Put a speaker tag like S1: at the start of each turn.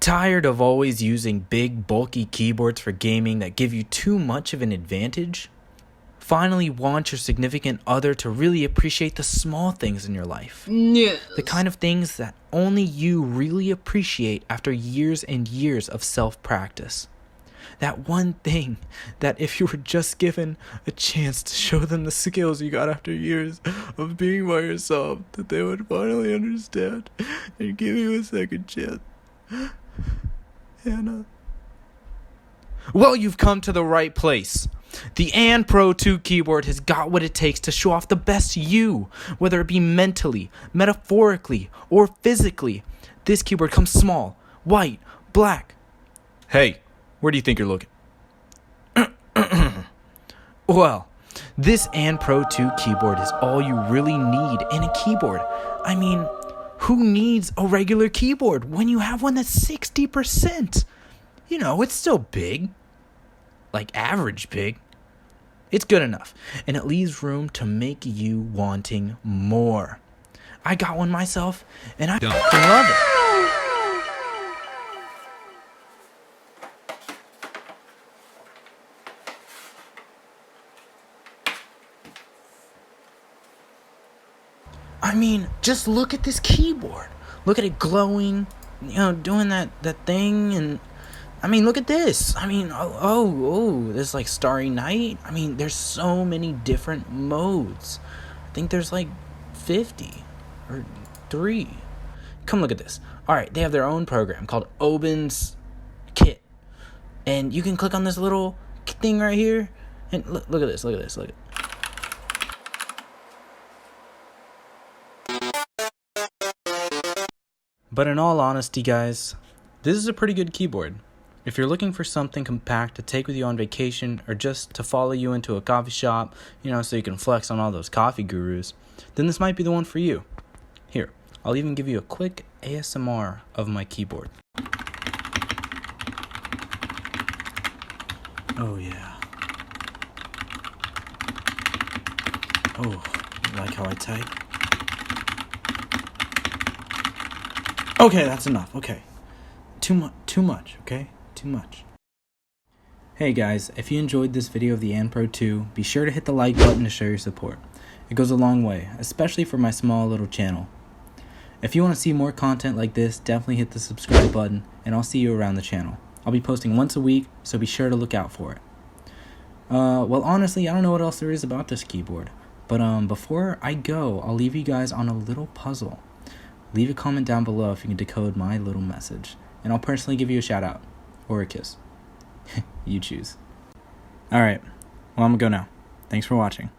S1: Tired of always using big, bulky keyboards for gaming that give you too much of an advantage? Finally want your significant other to really appreciate the small things in your life.
S2: Yes.
S1: The kind of things that only you really appreciate after years and years of self-practice. That one thing that if you were just given a chance to show them the skills you got after years of being by yourself, that they would finally understand and give you a second chance. Hannah. Well, you've come to the right place. The AN Pro 2 keyboard has got what it takes to show off the best you, whether it be mentally, metaphorically, or physically. This keyboard comes small, white, black. Hey, where do you think you're looking? Well, this AN Pro 2 keyboard is all you really need in a keyboard. I mean, who needs a regular keyboard when you have one that's 60%? You know, it's still big. Like average big. It's good enough. And it leaves room to make you wanting more. I got one myself, and I love it. I mean, just look at this keyboard. Look at it glowing, doing that thing, and I mean, look at this. I mean, this like Starry Night. I mean, there's so many different modes. I think there's like 50 or 3. Come look at this. All right, they have their own program called Oben's Kit, and you can click on this little thing right here, and look at this. Look at this. Look at. But in all honesty, guys, this is a pretty good keyboard. If you're looking for something compact to take with you on vacation or just to follow you into a coffee shop, so you can flex on all those coffee gurus, then this might be the one for you. Here, I'll even give you a quick ASMR of my keyboard. Oh yeah. Oh, you like how I type? Okay, that's enough. Okay. Too much, okay? Too much. Hey guys, if you enjoyed this video of the AN Pro 2, be sure to hit the like button to show your support. It goes a long way, especially for my small little channel. If you want to see more content like this, definitely hit the subscribe button, and I'll see you around the channel. I'll be posting once a week, so be sure to look out for it. Well, honestly, I don't know what else there is about this keyboard, but before I go, I'll leave you guys on a little puzzle. Leave a comment down below if you can decode my little message, and I'll personally give you a shout out or a kiss. You choose. Alright, well, I'm gonna go now. Thanks for watching.